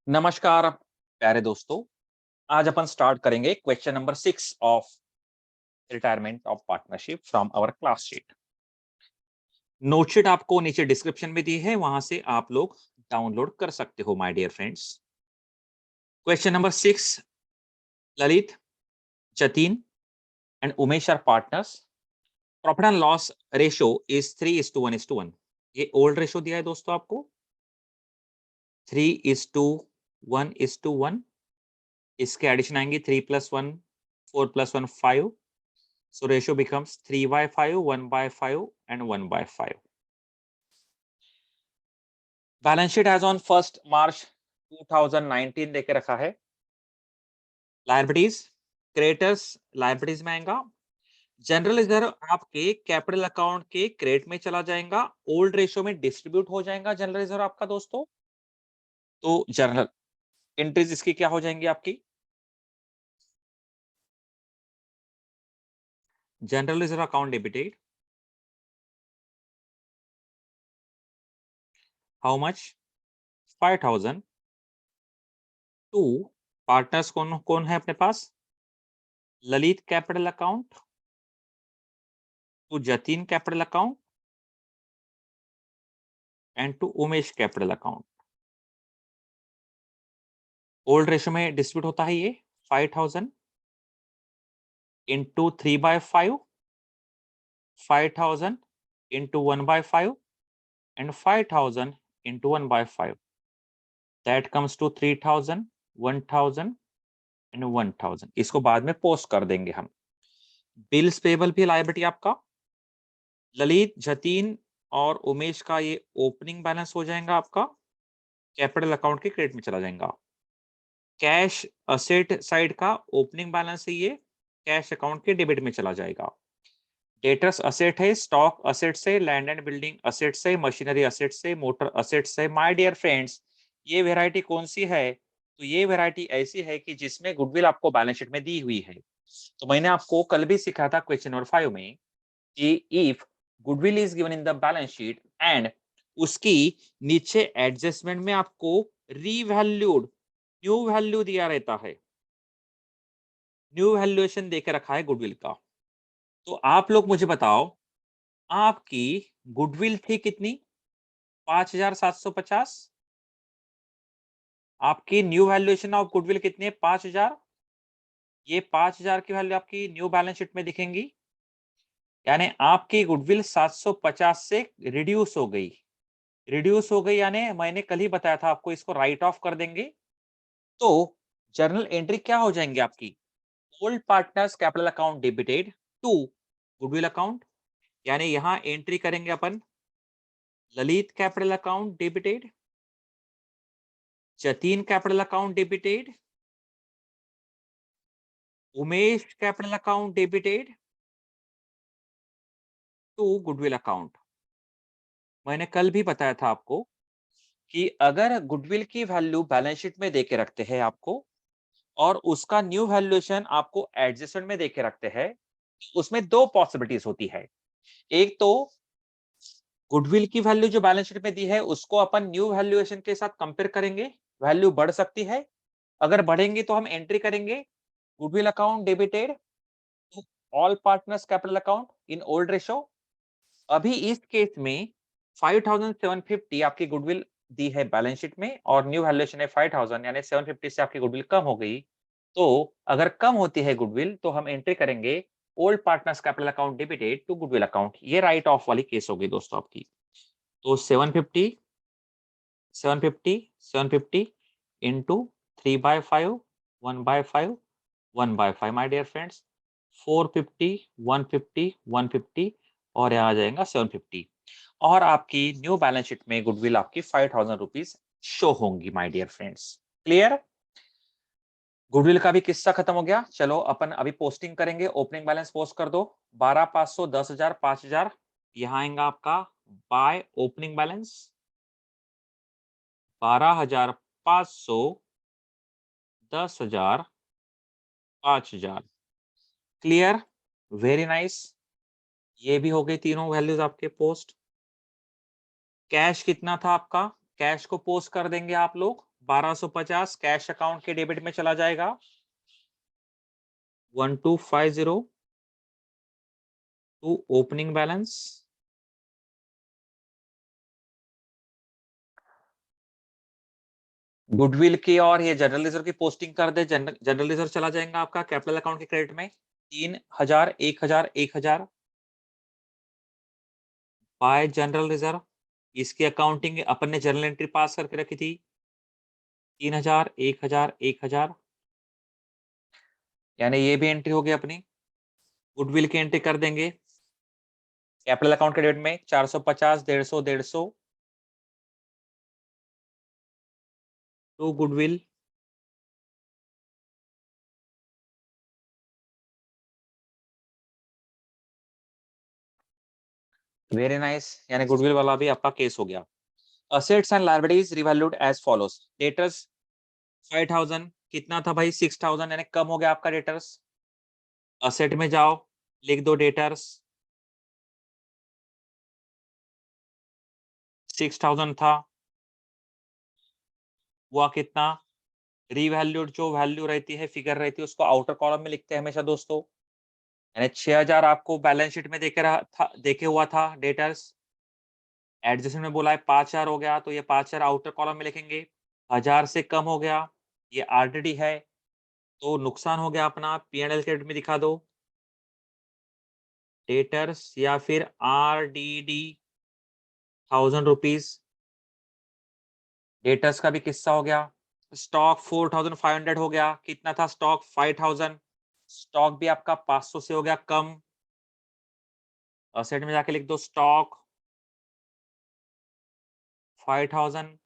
नमस्कार प्यारे दोस्तों। आज अपन स्टार्ट करेंगे question number 6 of retirement of partnership from our class sheet. Note sheet आपको नीचे डिस्क्रिप्शन में दी है, वहां से आप लोग डाउनलोड कर सकते हो my dear friends. Question number 6, Lalit, Jatin and Umesh are partners. Profit and loss ratio is 3:1:1। ये ओल्ड रेशियो दिया है दोस्तों आपको, 3:1:1। इसके एडिशन आएंगे 3 + 1 4 + 1 5। So ratio becomes 3/5, 1/5 and 1/5. Balance sheet as on 1 March 2019 देके रखा है। लायबिलिटीज, क्रेडिटर्स लायबिलिटीज में आएगा। जनरल रिजर्व आपके कैपिटल अकाउंट के क्रेडिट में चला जाएगा, ओल्ड रेशियो में डिस्ट्रीब्यूट हो जाएगा जनरल रिजर्व आपका दोस्तों। तो जनरल एंट्रीज इसकी क्या हो जाएंगी आपकी? General reserve account debited, how much? 5000 to partners कौन कौन है अपने पास? Lalit capital account, to Jatin capital account and to Umesh capital account. Old ratio में डिस्ट्रीब्यूट होता है ये 5000 into 3/5, 5000 into 1/5 and 5000 into 1/5। That comes to 3000, 1000 and 1000। इसको बाद में पोस्ट कर देंगे हम। बिल्स पेबल भी लायबिलिटी आपका ललित, जतिन और उमेश का ये ओपनिंग बैलेंस हो जाएगा आपका, कैपिटल अकाउंट के क्रेडिट में चला जाएगा। कैश असेट साइड का ओपनिंग बैलेंस है, ये कैश अकाउंट के डेबिट में चला जाएगा। डेटर्स असेट है, स्टॉक असेट से, लैंड एंड बिल्डिंग असेट से, मशीनरी असेट से, मोटर असेट से। माय डियर फ्रेंड्स, ये वेराइटी कौन सी है? तो ये वेराइटी ऐसी है कि जिसमें गुडविल आपको बैलेंस शीट में दी हुई है। तो मैंने आपको कल भी सिखाया था क्वेश्चन नंबर 5 में कि if goodwill is given in the balance sheet and उसकी नीचे एडजस्टमेंट में आपको रीवैल्यूड न्यू वैल्यू दिया रहता है, न्यू वैल्यूएशन देके रखा है गुडविल का। तो आप लोग मुझे बताओ, आपकी गुडविल थी कितनी? 5750। आपकी न्यू वैल्यूएशन ऑफ गुडविल कितनी है? 5000। ये 5000 की वैल्यू आपकी न्यू बैलेंस शीट में दिखेंगी, यानी आपकी गुडविल 750 से रिड्यूस हो गई। रिड्यूस हो गई यानी मैंने कल ही बताया था आपको, इसको राइट ऑफ कर देंगे। तो जर्नल एंट्री क्या हो जाएंगे आपकी? Old partners capital account debited to goodwill account, यानी यहां एंट्री करेंगे अपन Lalit capital account debited, Jatin capital account debited, Umesh capital account debited to goodwill account. मैंने कल भी बताया था आपको कि अगर गुडविल की वैल्यू बैलेंस शीट में देके रखते हैं आपको और उसका न्यू वैल्यूएशन आपको एडजस्टमेंट में देके रखते हैं, उसमें दो पॉसिबिलिटीज होती है। एक तो गुडविल की वैल्यू जो बैलेंस शीट में दी है उसको अपन न्यू वैल्यूएशन के साथ कंपेयर करेंगे, वैल्यू बढ़ सकती है। अगर बढ़ेंगी तो हम एंट्री करेंगे goodwill account debited all partners capital account in old ratio. अभी इस केस में 5750 आपकी गुडविल दी है बैलेंस शीट में और न्यू वैल्यूएशन है 5000, यानी 750 से आपकी गुडविल कम हो गई। तो अगर कम होती है गुडविल तो हम एंट्री करेंगे old partners capital account debited to goodwill account. ये राइट ऑफ वाली केस होगी दोस्तों आपकी। तो 750 750 750 इंटू 3/5, 1/5, 1/5 माय डियर फ्रेंड्स, 450, 150, 150 और यहाँ आ जाएगा 750। और आपकी न्यू बैलेंस शीट में गुडविल आपकी 5000 रुपीज शो होंगी my dear friends. Clear? Goodwill का भी किस्सा खत्म हो गया। चलो अपन अभी पोस्टिंग करेंगे, ओपनिंग बैलेंस पोस्ट कर दो। 12,500, 10,000, 5,000। यहाँ आएगा आपका by opening balance 12,500, 10,000, 5,000। Clear? Very nice. ये भी हो गई तीनों वैल्यूज आपके पोस्ट। कैश कितना था आपका? कैश को पोस्ट कर देंगे आप लोग 1250 कैश अकाउंट के डेबिट में चला जाएगा। 1250 टू ओपनिंग बैलेंस। गुडविल की और ये जनरल रिजर्व की पोस्टिंग कर दे। जनरल रिजर्व चला जाएगा आपका कैपिटल अकाउंट के क्रेडिट में 3000 1000 1000 बाय जनरल रिजर्व। इसकी अकाउंटिंग अपन ने जर्नल एंट्री पास करके रखी थी 3000 1000 1000, यानी ये भी एंट्री हो गई अपनी। गुडविल की एंट्री कर देंगे कैपिटल अकाउंट के डेबिट में 450 150 150 टू गुडविल। वेरी नाइस, यानी गुडविल वाला भी आपका केस हो गया। Assets and liabilities revalued as follows. Debtors 5000 कितना था भाई 6000, यानी कम हो गया आपका डेटर्स। असेट में जाओ, लिख दो डेटर्स 6000 था, हुआ कितना, रीवैल्यूड जो वैल्यू रहती है फिगर रहती है उसको आउटर कॉलम में लिखते हैं हमेशा दोस्तों। यानी 6000 आपको बैलेंस शीट में देखे रहा था, देखे हुआ था डेटर्स। एडजस्टमेंट में बोला है 5000 हो गया तो ये 5000 आउटर कॉलम में लिखेंगे। 1000 से कम हो गया, ये ऑलरेडी है तो नुकसान हो गया अपना, P&L क्रेडिट में दिखा दो डेटर्स या फिर RDD 1000 रुपीज। डेटर्स का भी किस्सा हो गया। स्टॉक 4500 हो गया, कितना था स्टॉक 5000, स्टॉक भी आपका 500 से हो गया कम। असेट में जाके लिख दो स्टॉक 5000,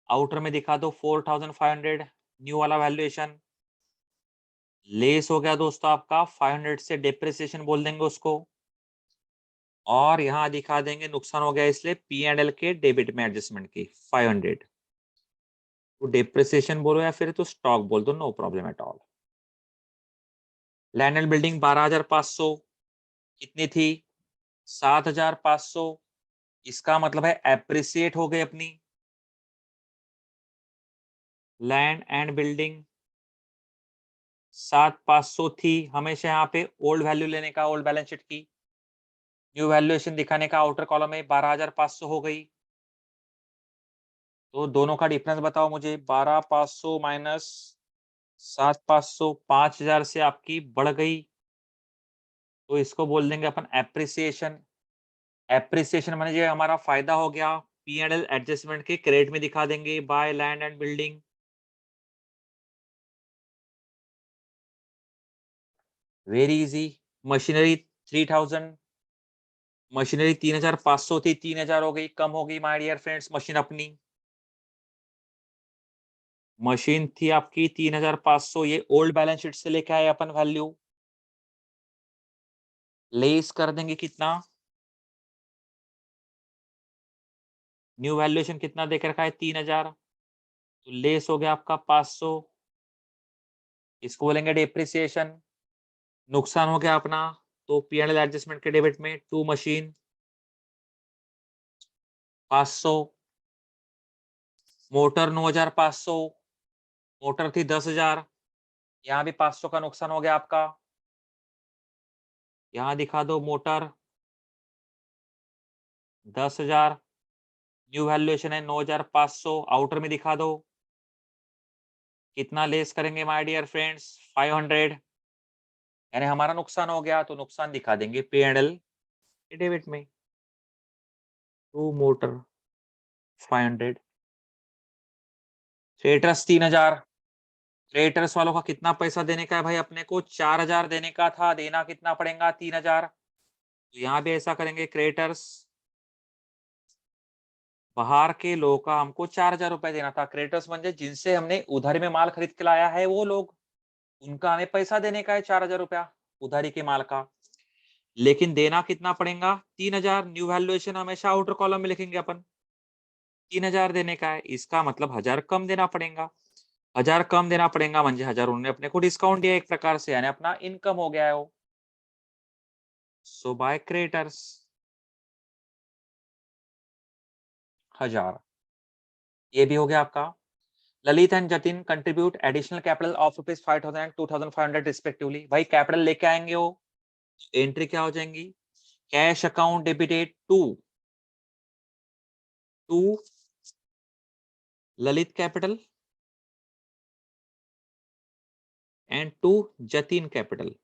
आउटर में दिखा दो 4500, न्यू वाला वैल्यूएशन लेस हो गया दोस्तों आपका 500 से, डेप्रिसिएशन बोल देंगे उसको, और यहां दिखा देंगे नुकसान हो गया इसलिए P&L के डेबिट में एडजस्टमेंट की 500। तो डेप्रिसिएशन बोलो या फिर तो स्टॉक बोल दो, no problem at all. Land and building 12500 कितनी थी 7500, इसका मतलब है एप्रिसिएट हो गई अपनी। लैंड एंड बिल्डिंग 7500 थी, हमेशा यहाँ पे ओल्ड वैल्यू लेने का, ओल्ड बैलेंस शीट की न्यू वैल्यूएशन दिखाने का आउटर कॉलम में 12500 हो गई। तो दोनों का डिफरेंस बताओ मुझे, 12500 माइनस 7500, 5000 से आपकी बढ़ गई तो इसको बोल देंगे अपन एप्रिसिएशन। एप्रिसिएशन माने ये हमारा फायदा हो गया, P&L एडजस्टमेंट के क्रेडिट में दिखा देंगे by land and building. Very easy. Machinery 3000, machinery 3500 थी 3000 हो गई, कम हो गई माय डियर फ्रेंड्स मशीन अपनी। मशीन थी आपकी 3500, ये ओल्ड बैलेंस शीट से लेके आए अपन वैल्यू, लेस कर देंगे कितना, न्यू वैल्यूएशन कितना देकर रखा है 3000, तो लेस हो गया आपका 500, इसको बोलेंगे डेप्रिसिएशन। नुकसान हो गया अपना, तो P&L एडजस्टमेंट के डेबिट में टू मशीन 500, मोटर 9500, मोटर थी 10000, यहाँ भी 500 का नुकसान हो गया आपका। यहाँ दिखा दो मोटर 10000, न्यू वैल्यूएशन है 9500, आउटर में दिखा दो कितना लेस करेंगे माय डियर फ्रेंड्स 500, यानी हमारा नुकसान हो गया तो नुकसान दिखा देंगे P&L के डेबिट में। टू मोटर 500, ट्रेडर्स 3000, ट्रेडर्स वालों का कितना पैसा देने का है भाई, अपने को 4000 देने का था, देना कितना पड़ेगा 3000, तो यहाँ भी ऐसा करेंगे क्रेडिटर्स, बाहर के लोगों का हमको 4000 रुपए देना था। क्रेडिटर्स म्हणजे जिनसे हमने उधारी में माल खरीद के लाया है वो लोग, उनका हमें पैसा देने का है 4000 रुपया उधारी के माल का, लेकिन देना कितना पड़ेगा 3000। न्यू वैल्यूएशन हमेशा आउटर कॉलम में लिखेंगे अपन, 3000 देने का है, इसका मतलब 1000 कम देना पड़ेगा। 1000 कम देना पड़ेगा म्हणजे 1000 उन्होंने अपने को डिस्काउंट दिया एक प्रकार से, यानी अपना इनकम हो गया है वो। सो बाय क्रेडिटर्स 1000, ये भी हो गया आपका। Lalit and Jatin contribute additional capital of rupees 5,000 and 2,500 respectively. भाई कैपिटल लेके आएंगे वो, एंट्री क्या हो जाएंगी? Cash account debited to Lalit capital and to Jatin capital.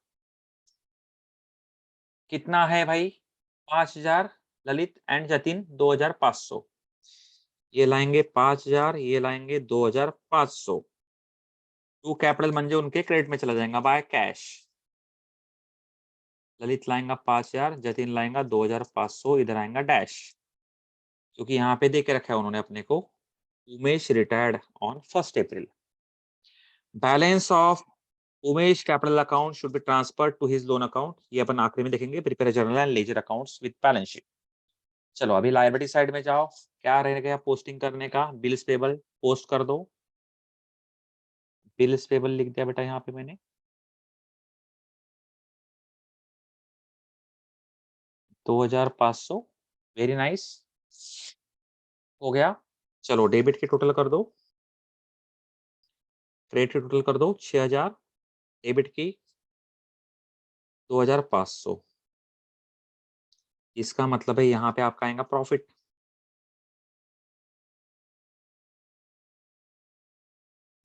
कितना है भाई? 5,000 ललित एंड जतिन 2,500। ये लाएंगे 5,000, ये लाएंगे 2,500। टू कैपिटल म्हणजे उनके क्रेडिट में चला जाएगा बाय कैश। ललित लाएंगा 5,000, जतिन लाएंगा 2,500, इधर आएगा डैश, क्योंकि यहाँ पे दे के रखा है उन्होंने अपने को। Umesh retired on 1 April. Balance of Umesh capital account should be transfer to his loan account. ये अपन आखिरी में देखेंगे। Prepare journal and ledger accounts with balance sheet. चलो अभी लायबिलिटी साइड में जाओ। क्या रह गया पोस्टिंग करने का? बिल्स पेबल पोस्ट कर दो। बिल्स पेबल लिख दिया बेटा यहाँ पे मैंने। 2,500। वेरी नाइस, हो गया। चलो डेबिट की टोटल कर दो, क्रेडिट की टोटल कर दो 6,000, डेबिट की 2,500। इसका मतलब है यहाँ पे आपका आएगा प्रॉफिट।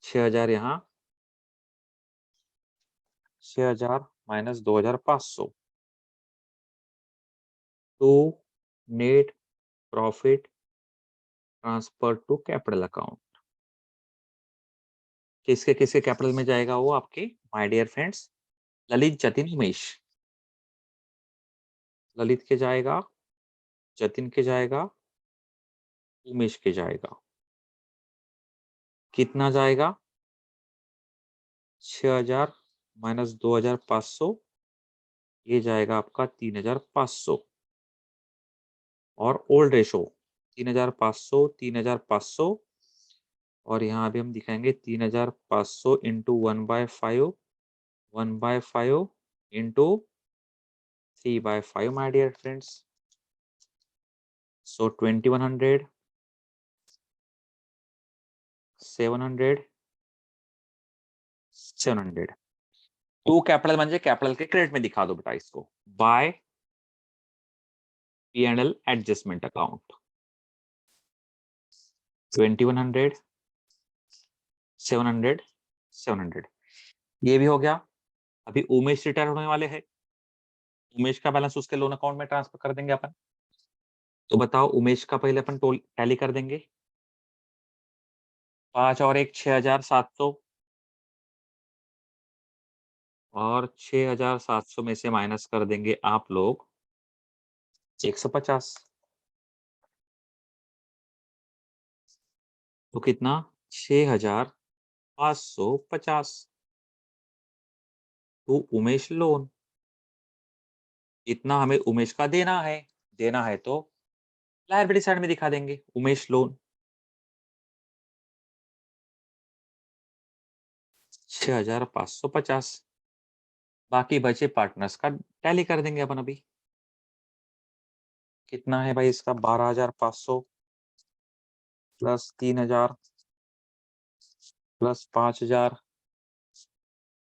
6,000 यहाँ, 6,000 minus 2,500 to net profit transfer to capital account. किसके किसके कैपिटल में जाएगा वो आपके my dear friends? Lalit Jatin Umesh. Lalit के जाएगा, जतिन के जाएगा, उमेश के जाएगा। कितना जाएगा? 6,000 माइनस 2,500, ये जाएगा आपका 3,500। और ओल्ड रेशो 3,500, 3,500, और यहाँ भी हम दिखाएंगे 3,500 into 1/5, 1/5 into 3/5 my dear friends. So 2,100, 700, 700। To capital म्हणजे कैपिटल के क्रेडिट में दिखा दो बेटा इसको बाय P&L एडजस्टमेंट अकाउंट। 2,100, 700, 700। ये भी हो गया। अभी उमेश रिटायर होने वाले हैं, उमेश का बैलेंस उसके लोन अकाउंट में ट्रांसफर कर देंगे अपन। तो बताओ उमेश का पहले अपन टैली कर देंगे। 5 और 1 6,700, और 6,700 में से माइनस कर देंगे आप लोग 150। तो कितना? 6,550 टू उमेश लोन। इतना हमें उमेश का देना है। देना है तो लायबिलिटी साइड में दिखा देंगे उमेश लोन 6,550। बाकी बचे पार्टनर्स का टैली कर देंगे अपन अभी। कितना है भाई इसका? 12,500 प्लस 3,000 प्लस 5,000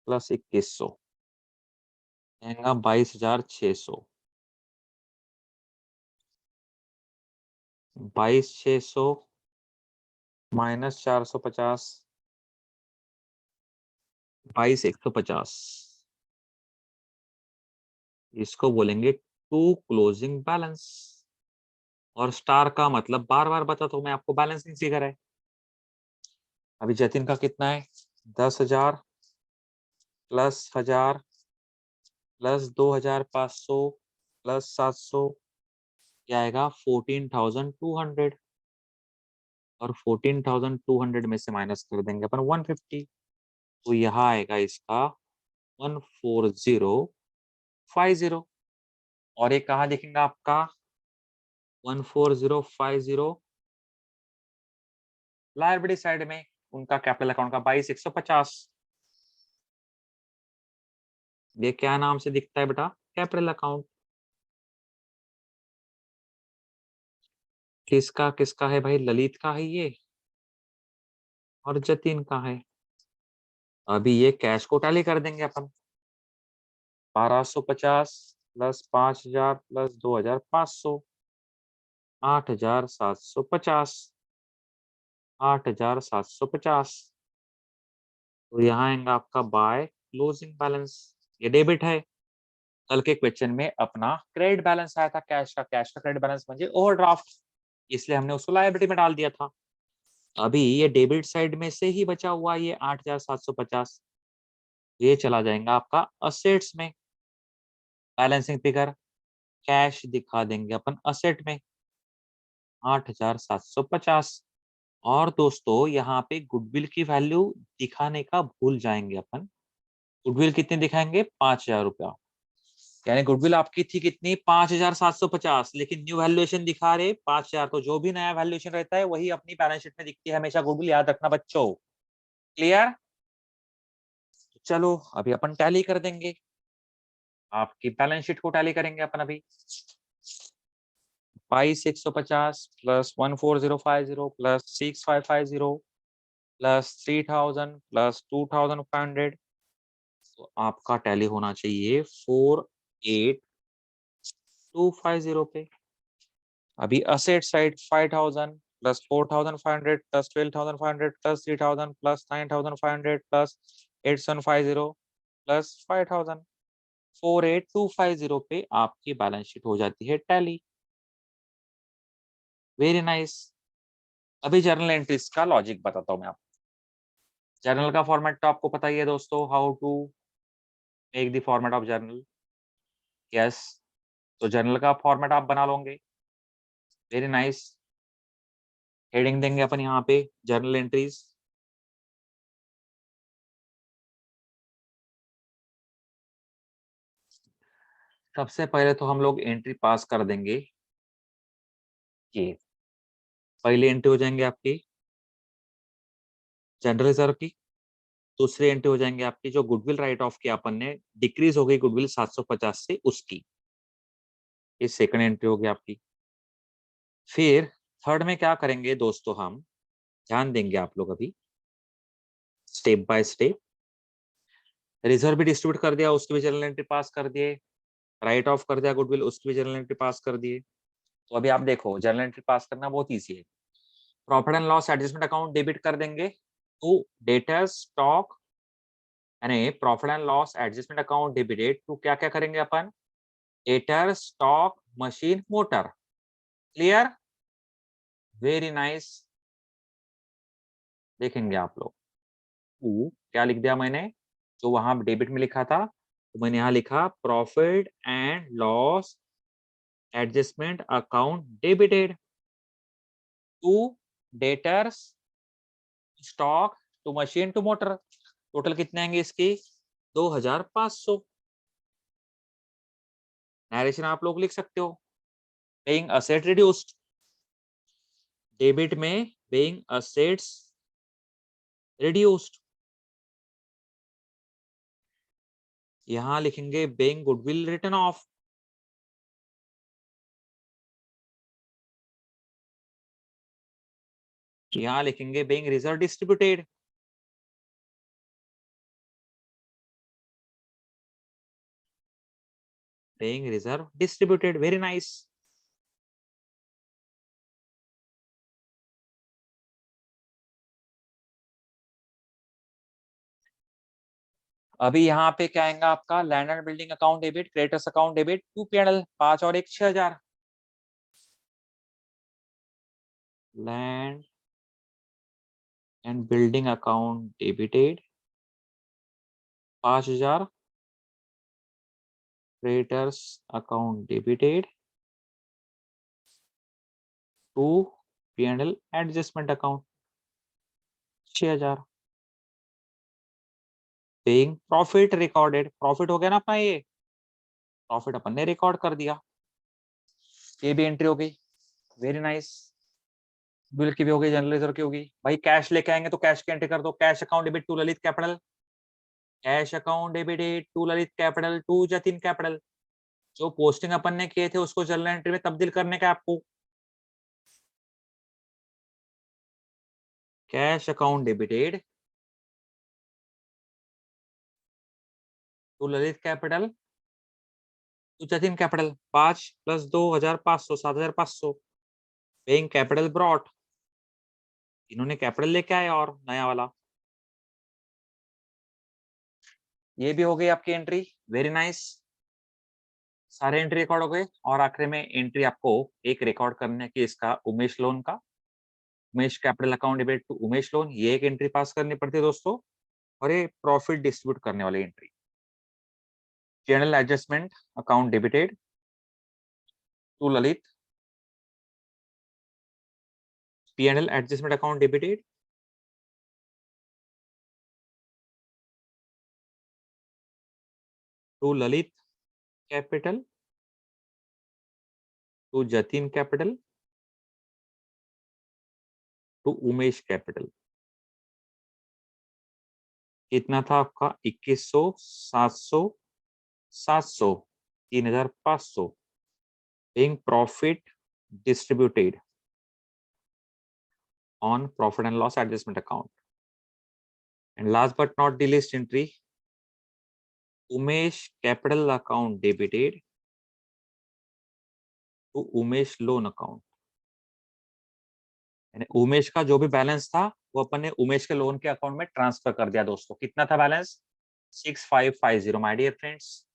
प्लस 2,100, आएगा 22,600। 22,600 माइनस 450, 22,150। इसको बोलेंगे टू क्लोजिंग बैलेंस। और स्टार का मतलब बार बार बता तो मैं आपको, बैलेंसिंग फिगर है। अभी जतिन का कितना है? 10,000 प्लस 1,000 प्लस 2,500 प्लस 700, क्या आएगा? 14,200। और 14,200 में से माइनस कर देंगे अपन 150। तो यहाँ आएगा इसका 14050। और ये कहाँ दिखेगा आपका? 14050 लायबिलिटी साइड में उनका कैपिटल अकाउंट का 22,150। ये क्या नाम से दिखता है बेटा? Capital account. किसका किसका है भाई? ललित का है ये। और जतीन कहाँ है? अभी ये कैश को टैली कर देंगे अपन। 1250 प्लस 5000 प्लस 2500, 8750, 8750। तो यहाँ आएगा आपका बाय क्लोजिंग बैलेंस। ये डेबिट है। कल के क्वेश्चन में अपना क्रेडिट बैलेंस आया था कैश का क्रेडिट बैलेंस म्हणजे ओवरड्राफ्ट, इसलिए हमने उसको लायबिलिटी में डाल दिया था। अभी ये डेबिट साइड में से ही बचा हुआ ये 8750, ये चला जाएगा आपका असेट्स में। बैलेंसिंग फिगर कैश दिखा देंगे अपन असेट में 8750। और दोस्तों यहाँ पे गुडविल की वैल्यू दिखाने का भूल जाएंगे अपन। गुडविल कितने दिखाएंगे? 5000 रुपया। यानी गुडविल आपकी थी कितनी? 5750, लेकिन न्यू वैल्यूएशन दिखा रहे 5000। तो जो भी नया वैल्यूएशन रहता है वही अपनी बैलेंस शीट में दिखती है हमेशा गुडविल, याद रखना बच्चों। क्लियर? चलो अभी अपन टैली कर देंगे, आपकी बैलेंस शीट को टैली करेंगे अपन अभी। 2650 प्लस 14050 प्लस 6550 प्लस 3000 प्लस 2500। तो आपका टैली होना चाहिए 48250 पे। अभी asset side 5000 plus 4500 plus 12500 plus 3000 plus 9500 plus 8750 plus 5000, 48250 पे आपकी बैलेंस शीट हो जाती है टैली। Very nice. अभी जर्नल एंट्रीज का लॉजिक बताता हूं मैं आपको। जर्नल का फॉर्मेट तो आपको पता ही है दोस्तों, how to make the format of journal. Yes, तो जर्नल का फॉर्मेट आप बना लोगे। Very nice. हेडिंग देंगे अपन यहाँ पे जर्नल एंट्रीज। सबसे पहले तो हम लोग एंट्री पास कर देंगे। ये पहली एंट्री हो जाएंगे आपकी जनरल रिजर्व की। दूसरी एंट्री हो जाएंगे आपकी जो गुडविल राइट ऑफ की अपन ने डिक्रीज हो गई गुडविल 750 से उसकी, ये सेकंड एंट्री होगी आपकी। फिर थर्ड में क्या करेंगे दोस्तों, हम ध्यान देंगे आप लोग अभी स्टेप बाय स्टेप। रिजर्व भी डिस्ट्रीब्यूट कर दिया, उसकी भी जर्नल एंट्री पास कर दिए। राइट ऑफ कर दिया गुडविल, उसकी भी जर्नल एंट्री पास कर दिए। तो अभी आप देखो जर्नल एंट्री पास करना बहुत ईजी है। Profit and loss adjustment account debit कर देंगे टू डेटर्स स्टॉक, यानी profit and loss adjustment account debited to क्या क्या करेंगे अपन? Debtor stock machine motor. Clear? Very nice. देखेंगे आप लोग क्या लिख दिया मैंने, जो वहां डेबिट में लिखा था तो मैंने यहाँ लिखा profit and loss adjustment account debited to debtors stock to machine to motor. Total कितने आएंगे इसकी? 2500। नरेशन आप लोग लिख सकते हो। पेइंग असेट रिड्यूस्ड, डेबिट में पेइंग असेट्स रिड्यूस्ड। यहां लिखेंगे पेइंग गुडविल रिटर्न ऑफ। यहां लिखेंगे paying reserve distributed. Paying reserve distributed. Very nice. अभी यहाँ पे क्या आएगा आपका? Land and building account debit, creditors account debit, 2 P&L 5 और 1 6000। Land and building account debited 5000, creditors account debited, 2 P&L adjustment account 6000। Paying profit recorded, profit हो गया ना अपना, ये प्रॉफिट अपन ने रिकॉर्ड कर दिया, ये भी एंट्री हो गई। Very nice. बिल की भी हो गई, जनरल रिजर्व की होगी। भाई कैश लेके आएंगे तो कैश की एंट्री कर दो। Cash account debit to Lalit capital, cash account debited to Lalit capital to Jatin capital. जो पोस्टिंग अपन ने किए थे उसको जनरल एंट्री में तब्दील करने का आपको। Cash account debited to Lalit capital to Jatin capital 5 + 2,500 7,500 paying capital brought इन्होंने कैपिटल लेके आए और नया वाला ये भी हो गई आपकी एंट्री। वेरी नाइस, सारे एंट्री रिकॉर्ड हो गए और आखिर में एंट्री आपको एक रिकॉर्ड करने की इसका उमेश लोन का, Umesh capital account debit to Umesh loan, ये एक एंट्री पास करनी पड़ती है दोस्तों। और ये प्रॉफिट डिस्ट्रीब्यूट करने वाली एंट्री, general adjustment account debited to Lalit, P&L adjustment account debited to Lalit capital to Jatin capital to Umesh capital. कितना था आपका 2100 700 700 3500 being profit distributed on profit and loss adjustment account. And last but not the least entry, Umesh capital account debited to Umesh loan account. यानी उमेश का जो भी balance था वो अपन ने उमेश के लोन के अकाउंट में ट्रांसफर कर दिया दोस्तों। कितना था balance 6550 my dear friends,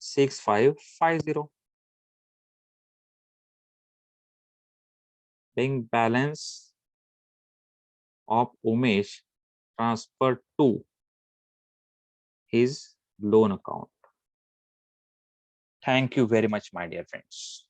6550 being balance of Umesh transferred to his loan account. Thank you very much, my dear friends.